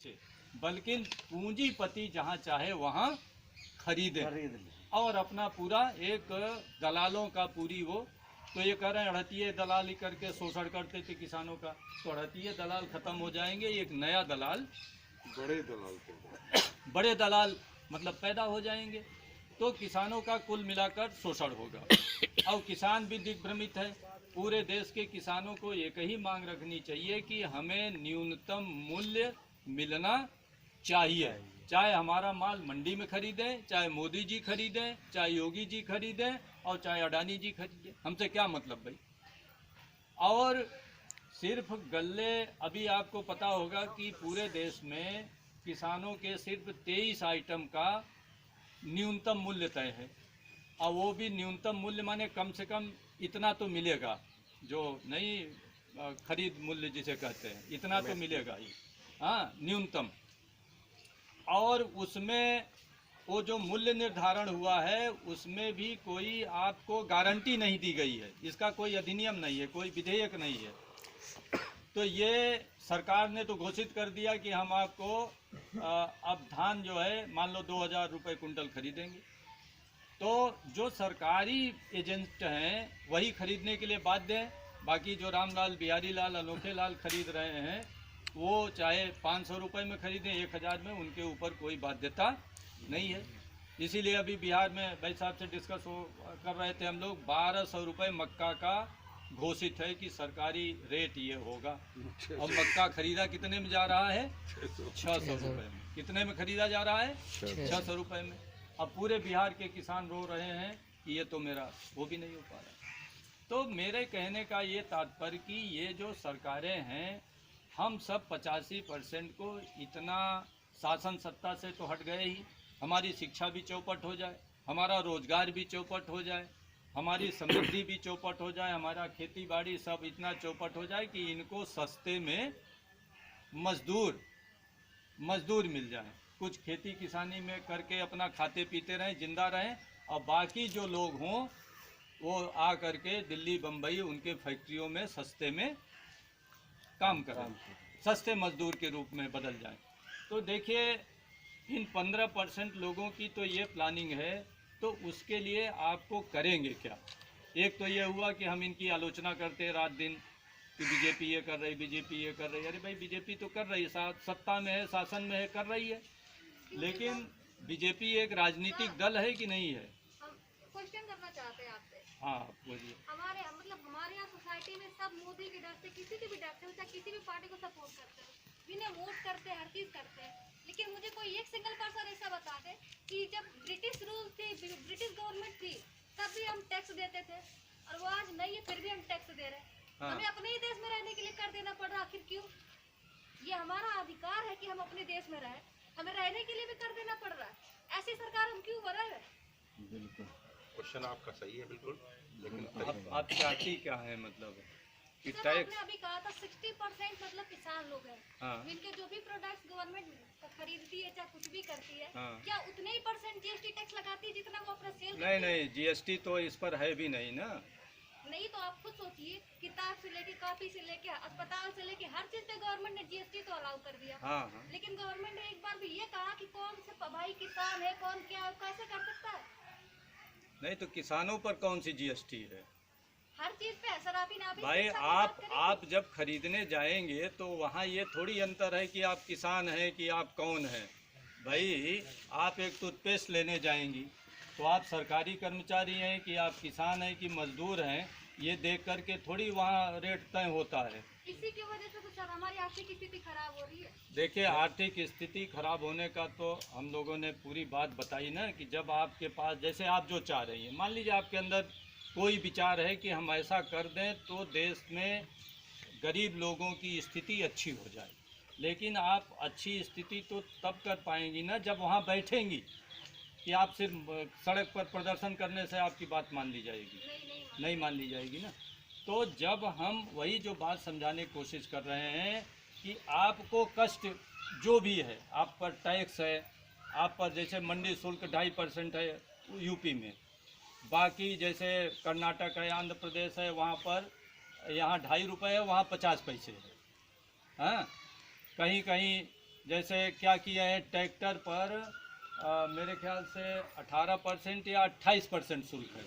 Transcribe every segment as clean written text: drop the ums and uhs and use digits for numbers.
बल्कि पूंजीपति जहाँ चाहे वहाँ खरीद ले और अपना पूरा एक दलालों का पूरी वो तो ये कह रहे हैं अड़तीय दलाली करके शोषण करते थे किसानों का, तो अड़तीय दलाल खत्म हो जाएंगे, एक नया दलाल बड़े दलाल मतलब पैदा हो जाएंगे, तो किसानों का कुल मिलाकर शोषण होगा। और किसान भी दिग्भ्रमित है। पूरे देश के किसानों को एक ही मांग रखनी चाहिए कि हमें न्यूनतम मूल्य मिलना चाहिए, चाहे हमारा माल मंडी में खरीदें, चाहे मोदी जी खरीदें, चाहे योगी जी खरीदें और चाहे अडानी जी खरीदें, हमसे क्या मतलब भाई। और सिर्फ गल्ले, अभी आपको पता होगा कि पूरे देश में किसानों के सिर्फ 23 आइटम का न्यूनतम मूल्य तय है, और वो भी न्यूनतम मूल्य माने कम से कम इतना तो मिलेगा, जो नहीं खरीद मूल्य जिसे कहते हैं, इतना तो मिलेगा ही, हाँ न्यूनतम। और उसमें वो जो मूल्य निर्धारण हुआ है उसमें भी कोई आपको गारंटी नहीं दी गई है, इसका कोई अधिनियम नहीं है, कोई विधेयक नहीं है। तो ये सरकार ने तो घोषित कर दिया कि हम आपको अब धान जो है मान लो 2000 रुपये कुंटल खरीदेंगे, तो जो सरकारी एजेंट हैं वही खरीदने के लिए बाध्य हैं। बाकी जो रामलाल बिहारी लाल अनोखे लाल खरीद रहे हैं वो चाहे 500 रुपये में खरीदें, 1000 में, उनके ऊपर कोई बाध्यता नहीं है। इसीलिए अभी बिहार में भाई साहब से डिस्कस कर रहे थे हम लोग, 1200 रुपये मक्का का घोषित है कि सरकारी रेट ये होगा। और मक्का खरीदा कितने में जा रहा है? 600 रुपये में। कितने में खरीदा जा रहा है? 600 रुपये में। अब पूरे बिहार के किसान रो रहे हैं कि ये तो मेरा वो भी नहीं हो पा रहा। तो मेरे कहने का ये तात्पर्य कि ये जो सरकारें हैं, हम सब 85% को इतना शासन सत्ता से तो हट गए ही, हमारी शिक्षा भी चौपट हो जाए, हमारा रोजगार भी चौपट हो जाए, हमारी समृद्धि भी चौपट हो जाए, हमारा खेती बाड़ी सब इतना चौपट हो जाए कि इनको सस्ते में मजदूर मिल जाए, कुछ खेती किसानी में करके अपना खाते पीते रहें, जिंदा रहें, और बाकी जो लोग हों वो आ करके दिल्ली बम्बई उनके फैक्ट्रियों में सस्ते में काम करें, सस्ते मजदूर के रूप में बदल जाएं। तो देखिए इन 15% लोगों की तो ये प्लानिंग है, तो उसके लिए आपको करेंगे क्या? एक तो ये हुआ कि हम इनकी आलोचना करते हैं रात दिन कि बीजेपी ये कर रही, बीजेपी ये कर रही। अरे भाई बीजेपी तो कर रही है, सत्ता में है, शासन में है, कर रही है, लेकिन बीजेपी एक राजनीतिक दल है कि नहीं है? क्वेश्चन करना चाहते हैं आपसे। हाँ बोलिए। हमारे यहाँ सोसाइटी में सब मोदी के डर से, किसी के भी डर से, चाहे किसी भी पार्टी को सपोर्ट करते हैं, जिन्हें वोट करते हैं, हर चीज़ करते हैं, लेकिन मुझे कोई एक सिंगल पर्सन ऐसा बता दे कि जब ब्रिटिश रूल थी, ब्रिटिश गवर्नमेंट थी, तब भी हम टैक्स देते थे, और वो आज नहीं है फिर भी हम टैक्स दे रहे हैं। हाँ। हमें अपने ही देश में रहने के लिए कर देना पड़ रहा, आखिर क्यों? ये हमारा अधिकार है कि हम अपने देश में रहें, हमें रहने के लिए भी कर देना पड़ रहा है। ऐसी सरकार हम क्यों बना रहे? बिल्कुल क्वेश्चन आपका सही है बिल्कुल, लेकिन आप चाहती क्या है मतलब कि सर, टैक्स? आपने अभी कहा था 60% मतलब किसान लोग हैं, हाँ। इनके जो भी प्रोडक्ट्स गवर्नमेंट खरीदती है चाहे कुछ भी करती है, हाँ। क्या उतने ही % जीएसटी टैक्स लगाती है जितना वो अपना सेल नहीं नहीं, जीएसटी तो इस पर है भी नहीं ना। नहीं, तो आप खुद सोचिए, किताब से लेके, कॉपी से लेके, अस्पताल से लेके, हर चीज पे गवर्नमेंट ने जीएसटी तो अलाउ कर दिया। हाँ हाँ। लेकिन गवर्नमेंट ने एक बार भी ये कहा कि कौन से भाई किसान है, कौन क्या है, कैसे कर सकता है? नहीं तो किसानों पर कौन सी जीएसटी है? हर चीज पे है सर। आप ही ना भी भाई शिक्षा की बात करें। आप जब खरीदने जाएंगे तो वहाँ ये थोड़ी अंतर है कि आप किसान हैं कि आप कौन हैं। भाई आप एक टूथपेस्ट लेने जाएंगी तो आप सरकारी कर्मचारी हैं कि आप किसान हैं कि मजदूर हैं, ये देख करके थोड़ी वहाँ रेट तय होता है। इसी की वजह से तो सर हमारी आर्थिक स्थिति खराब हो रही है। देखिए आर्थिक स्थिति खराब होने का तो हम लोगों ने पूरी बात बताई ना, कि जब आपके पास, जैसे आप जो चाह रही हैं, मान लीजिए आपके अंदर कोई विचार है कि हम ऐसा कर दें तो देश में गरीब लोगों की स्थिति अच्छी हो जाए, लेकिन आप अच्छी स्थिति तो तब कर पाएंगी ना जब वहाँ बैठेंगी, कि आप सिर्फ सड़क पर प्रदर्शन करने से आपकी बात मान ली जाएगी? नहीं मान ली जाएगी ना। तो जब हम वही जो बात समझाने की कोशिश कर रहे हैं कि आपको कष्ट जो भी है, आप पर टैक्स है, आप पर जैसे मंडी शुल्क 2.5% है यूपी में, बाकी जैसे कर्नाटक है, आंध्र प्रदेश है, वहाँ पर यहाँ 2.5 रुपये है, वहाँ 50 पैसे है। हाँ, कहीं कहीं जैसे क्या किया है, ट्रैक्टर पर मेरे ख्याल से 18% या 28% शुल्क है।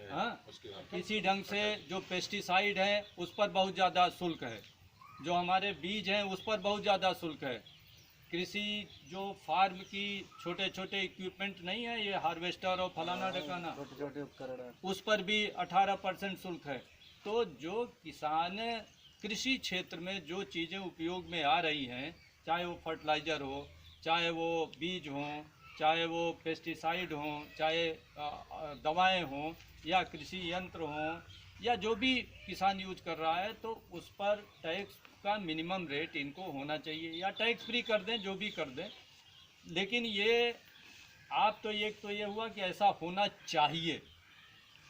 हाँ, उसके बाद इसी ढंग से जो पेस्टिसाइड है उस पर बहुत ज़्यादा शुल्क है, जो हमारे बीज हैं उस पर बहुत ज़्यादा शुल्क है। कृषि जो फार्म की छोटे छोटे इक्विपमेंट नहीं है, ये हार्वेस्टर और फलाना ढकाना, छोटे छोटे उपकरण हैं। उस पर भी 18% शुल्क है। तो जो किसान कृषि क्षेत्र में जो चीज़ें उपयोग में आ रही हैं, चाहे वो फर्टिलाइज़र हो, चाहे वो बीज हों, चाहे वो पेस्टिसाइड हों, चाहे दवाएं हों, या कृषि यंत्र हों, या जो भी किसान यूज कर रहा है, तो उस पर टैक्स का मिनिमम रेट इनको होना चाहिए, या टैक्स फ्री कर दें, जो भी कर दें। लेकिन ये आप तो ये हुआ कि ऐसा होना चाहिए,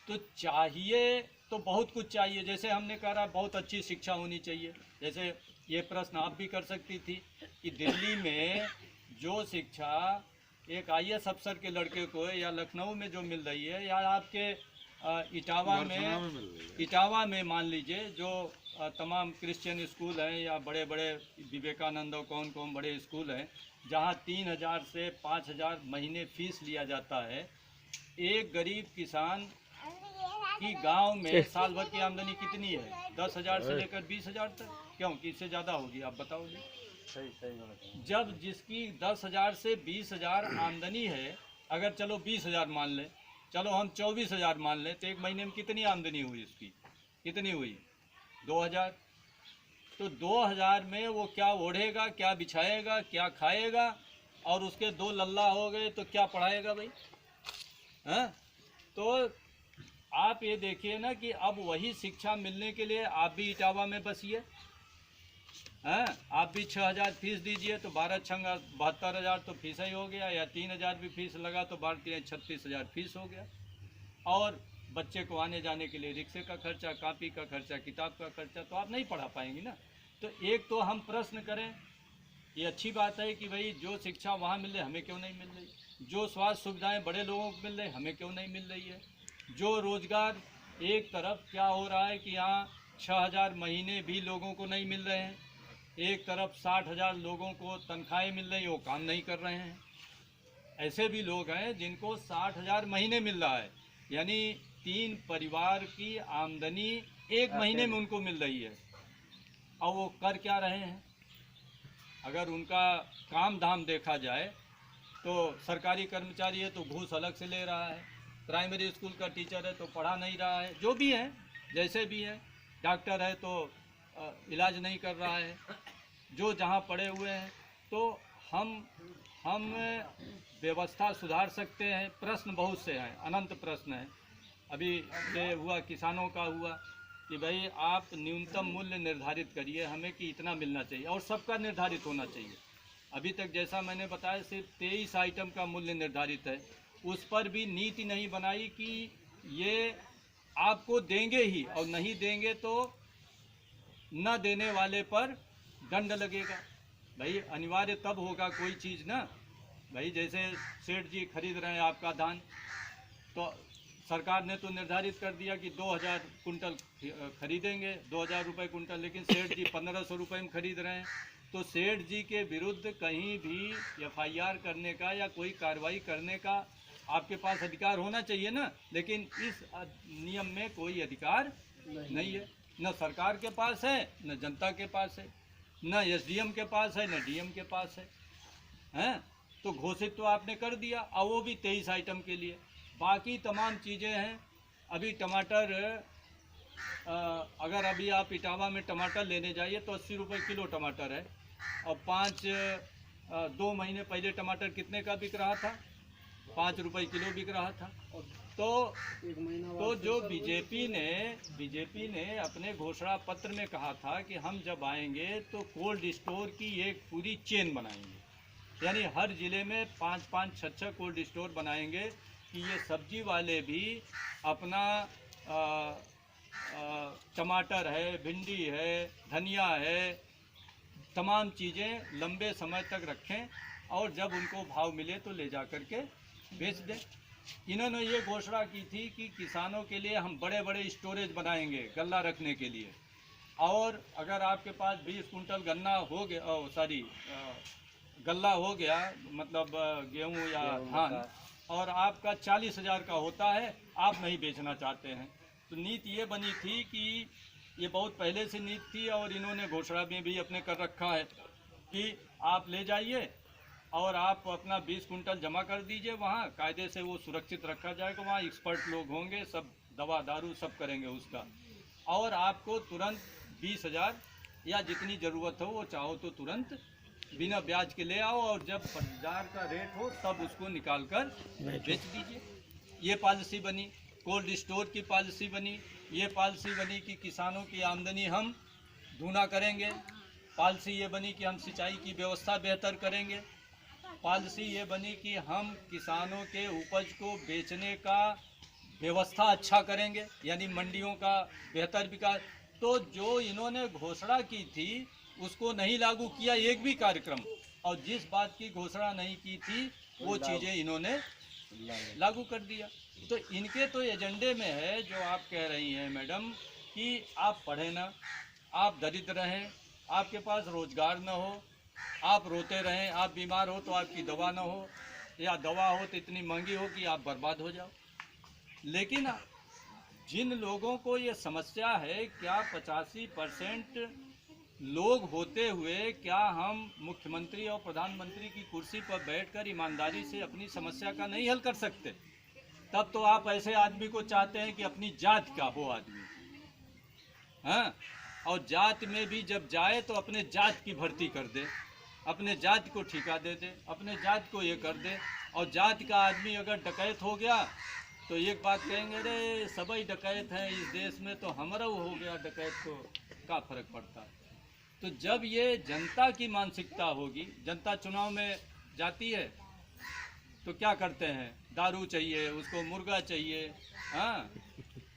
तो चाहिए तो बहुत कुछ चाहिए। जैसे हमने कहा बहुत अच्छी शिक्षा होनी चाहिए। जैसे ये प्रश्न आप भी कर सकती थी कि दिल्ली में जो शिक्षा एक IAS अफसर के लड़के को है, या लखनऊ में जो मिल रही है, या आपके इटावा में मान लीजिए जो तमाम क्रिश्चियन स्कूल हैं, या बड़े बड़े विवेकानंद और कौन कौन बड़े स्कूल हैं, जहाँ 3000 से 5000 महीने फीस लिया जाता है। एक गरीब किसान की गांव में साल भर की आमदनी कितनी है? 10,000 से लेकर 20,000 तक। क्यों, किससे ज़्यादा होगी आप बताओ जी? सही सही बात है। जब जिसकी 10,000 से 20,000 आमदनी है, अगर चलो 20,000 मान लें, चलो हम 24,000 मान लें, तो एक महीने में कितनी आमदनी हुई उसकी? कितनी हुई? 2,000। तो 2,000 में वो क्या ओढ़ेगा, क्या बिछाएगा, क्या खाएगा, और उसके 2 लल्ला हो गए तो क्या पढ़ाएगा भाई? हैं? तो आप ये देखिए ना कि अब वही शिक्षा मिलने के लिए आप भी इटावा में बसिए, हैं? आप भी 6,000 फीस दीजिए, तो 12 छंगा 72,000 तो फीस ही हो गया, या 3,000 भी फीस लगा तो 36,000 फीस हो गया। और बच्चे को आने जाने के लिए रिक्शे का खर्चा, कॉपी का खर्चा, किताब का खर्चा, तो आप नहीं पढ़ा पाएंगी ना। तो एक तो हम प्रश्न करें, ये अच्छी बात है कि भाई जो शिक्षा वहाँ मिल रही, हमें क्यों नहीं मिल रही? जो स्वास्थ्य सुविधाएं बड़े लोगों को मिल रही, हमें क्यों नहीं मिल रही है? जो रोज़गार, एक तरफ क्या हो रहा है कि यहाँ 6,000 महीने भी लोगों को नहीं मिल रहे हैं, एक तरफ 60,000 लोगों को तनख्वाहें मिल रही, वो काम नहीं कर रहे हैं। ऐसे भी लोग हैं जिनको 60,000 महीने मिल रहा है, यानी 3 परिवार की आमदनी एक महीने में उनको मिल रही है, और वो कर क्या रहे हैं? अगर उनका काम धाम देखा जाए तो सरकारी कर्मचारी है तो घूस अलग से ले रहा है, प्राइमरी स्कूल का टीचर है तो पढ़ा नहीं रहा है, जो भी है जैसे भी है, डॉक्टर है तो इलाज नहीं कर रहा है, जो जहाँ पड़े हुए हैं। तो हम व्यवस्था सुधार सकते हैं। प्रश्न बहुत से हैं, अनंत प्रश्न हैं। अभी ये हुआ, किसानों का हुआ कि भाई आप न्यूनतम मूल्य निर्धारित करिए हमें कि इतना मिलना चाहिए, और सबका निर्धारित होना चाहिए। अभी तक जैसा मैंने बताया सिर्फ 23 आइटम का मूल्य निर्धारित है, उस पर भी नीति नहीं बनाई कि ये आपको देंगे ही, और नहीं देंगे तो न देने वाले पर दंड लगेगा। भाई अनिवार्य तब होगा कोई चीज़ ना। भाई जैसे सेठ जी खरीद रहे हैं आपका धान, तो सरकार ने तो निर्धारित कर दिया कि 2,000 कुंटल खरीदेंगे, 2,000 रुपये कुंटल, लेकिन सेठ जी 1,500 रुपये में खरीद रहे हैं। तो सेठ जी के विरुद्ध कहीं भी FIR करने का या कोई कार्रवाई करने का आपके पास अधिकार होना चाहिए ना, लेकिन इस नियम में कोई अधिकार नहीं है। न सरकार के पास है, न जनता के पास है, न SDM के पास है, न DM के पास है, हैं? तो घोषित तो आपने कर दिया, और वो भी 23 आइटम के लिए। बाकी तमाम चीज़ें हैं। अभी टमाटर, अगर अभी आप इटावा में टमाटर लेने जाइए तो 80 रुपये किलो टमाटर है, और 2 महीने पहले टमाटर कितने का बिक रहा था? 5 रुपये किलो बिक रहा था। तो जो बीजेपी ने अपने घोषणा पत्र में कहा था कि हम जब आएंगे तो कोल्ड स्टोर की एक पूरी चेन बनाएंगे, यानी हर ज़िले में 5-5, 6-6 कोल्ड स्टोर बनाएंगे कि ये सब्जी वाले भी अपना टमाटर है, भिंडी है, धनिया है, तमाम चीज़ें लंबे समय तक रखें, और जब उनको भाव मिले तो ले जा कर के बेच दें। इन्होंने ये घोषणा की थी कि किसानों के लिए हम बड़े बड़े स्टोरेज बनाएंगे गल्ला रखने के लिए, और अगर आपके पास 20 कुंटल गन्ना हो गया, गल्ला हो गया, मतलब गेहूं या धान, और आपका 40,000 का होता है, आप नहीं बेचना चाहते हैं, तो नीति ये बनी थी कि ये बहुत पहले से नीति थी और इन्होंने घोषणा में भी अपने कर रखा है कि आप ले जाइए और आप अपना 20 कुंटल जमा कर दीजिए, वहाँ कायदे से वो सुरक्षित रखा जाएगा, वहाँ एक्सपर्ट लोग होंगे, सब दवा दारू सब करेंगे उसका, और आपको तुरंत 20,000 या जितनी ज़रूरत हो वो चाहो तो तुरंत बिना ब्याज के ले आओ, और जब बाजार का रेट हो तब उसको निकाल कर बेच दीजिए। ये पॉलिसी बनी। कोल्ड स्टोर की पॉलिसी बनी। ये पॉलिसी बनी कि किसानों की आमदनी हम दूना करेंगे। पॉलिसी ये बनी कि हम सिंचाई की व्यवस्था बेहतर करेंगे। पॉलिसी ये बनी कि हम किसानों के उपज को बेचने का व्यवस्था अच्छा करेंगे, यानी मंडियों का बेहतर विकास। तो जो इन्होंने घोषणा की थी उसको नहीं लागू किया एक भी कार्यक्रम, और जिस बात की घोषणा नहीं की थी वो चीज़ें इन्होंने लागू कर दिया। तो इनके तो एजेंडे में है जो आप कह रही हैं मैडम कि आप पढ़े ना, आप दरिद्र रहें, आपके पास रोजगार न हो, आप रोते रहें, आप बीमार हो तो आपकी दवा न हो, या दवा हो तो इतनी महंगी हो कि आप बर्बाद हो जाओ। लेकिन जिन लोगों को ये समस्या है, क्या 85% लोग होते हुए क्या हम मुख्यमंत्री और प्रधानमंत्री की कुर्सी पर बैठकर ईमानदारी से अपनी समस्या का नहीं हल कर सकते? तब तो आप ऐसे आदमी को चाहते हैं कि अपनी जात का हो आदमी, हाँ, और जात में भी जब जाए तो अपने जात की भर्ती कर दे, अपने जात को ठिका दे दे, अपने जात को ये कर दे। और जात का आदमी अगर डकैत हो गया तो एक बात कहेंगे, अरे सभी डकैत हैं इस देश में, तो हमारा हो गया डकैत, तो क्या फर्क पड़ता है? तो जब ये जनता की मानसिकता होगी, जनता चुनाव में जाती है तो क्या करते हैं, दारू चाहिए उसको, मुर्गा चाहिए, हाँ,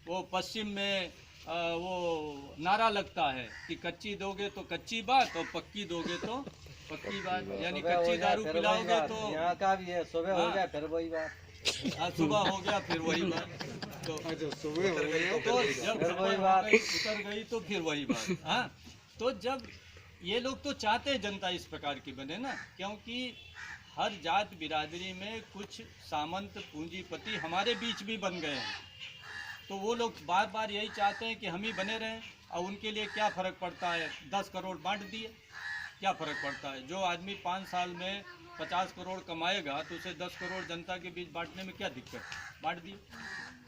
वो पश्चिम में वो नारा लगता है कि कच्ची दोगे तो कच्ची बात और पक्की दोगे तो पक्की बात, यानी कच्ची दारू पिलाओगे तो यहाँ का भी है, सुबह हो गया फिर वही बात, सुबह हो गया फिर वही बात, तो सुबह हो गई तो जब फिर वही सुबह बात। उतर गई तो फिर वही बात, हाँ। तो जब ये लोग तो चाहते हैं जनता इस प्रकार की बने ना, क्योंकि हर जात बिरादरी में कुछ सामंत पूंजीपति हमारे बीच भी बन गए हैं, तो वो लोग बार बार यही चाहते हैं कि हम ही बने रहें। और उनके लिए क्या फ़र्क पड़ता है, 10 करोड़ बांट दिए, क्या फ़र्क पड़ता है? जो आदमी 5 साल में 50 करोड़ कमाएगा तो उसे 10 करोड़ जनता के बीच बांटने में क्या दिक्कत, बांट दिए।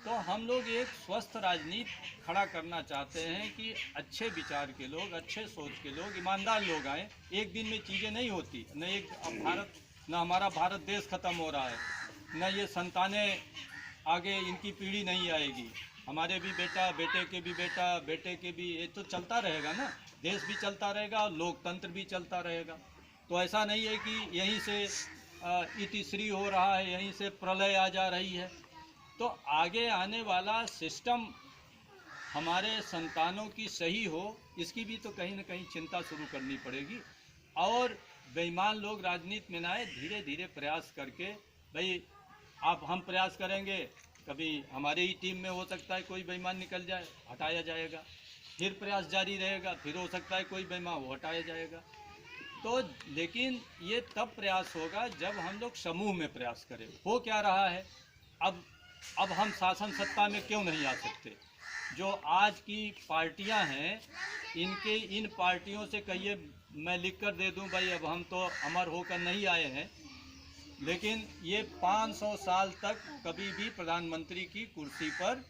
तो हम लोग एक स्वस्थ राजनीति खड़ा करना चाहते हैं कि अच्छे विचार के लोग, अच्छे सोच के लोग, ईमानदार लोग आएँ। एक दिन में चीज़ें नहीं होती, न एक भारत, न हमारा भारत देश ख़त्म हो रहा है, न ये संतानें आगे इनकी पीढ़ी नहीं आएगी, हमारे भी बेटा, बेटे के भी बेटा, बेटे के भी, ये तो चलता रहेगा ना, देश भी चलता रहेगा और लोकतंत्र भी चलता रहेगा। तो ऐसा नहीं है कि यहीं से इतिश्री हो रहा है, यहीं से प्रलय आ जा रही है। तो आगे आने वाला सिस्टम हमारे संतानों की सही हो, इसकी भी तो कहीं ना कहीं चिंता शुरू करनी पड़ेगी। और बेईमान लोग राजनीति में ना आए, धीरे धीरे प्रयास करके, भाई आप हम प्रयास करेंगे, कभी हमारे ही टीम में हो सकता है कोई बेईमान निकल जाए, हटाया जाएगा, फिर प्रयास जारी रहेगा, फिर हो सकता है कोई बेईमान वो हटाया जाएगा। तो लेकिन ये तब प्रयास होगा जब हम लोग समूह में प्रयास करें। हो क्या रहा है, अब हम शासन सत्ता में क्यों नहीं आ सकते? जो आज की पार्टियां हैं, इन पार्टियों से कहिए मैं लिख कर दे दूं, भाई अब हम तो अमर होकर नहीं आए हैं, लेकिन ये 500 साल तक कभी भी प्रधानमंत्री की कुर्सी पर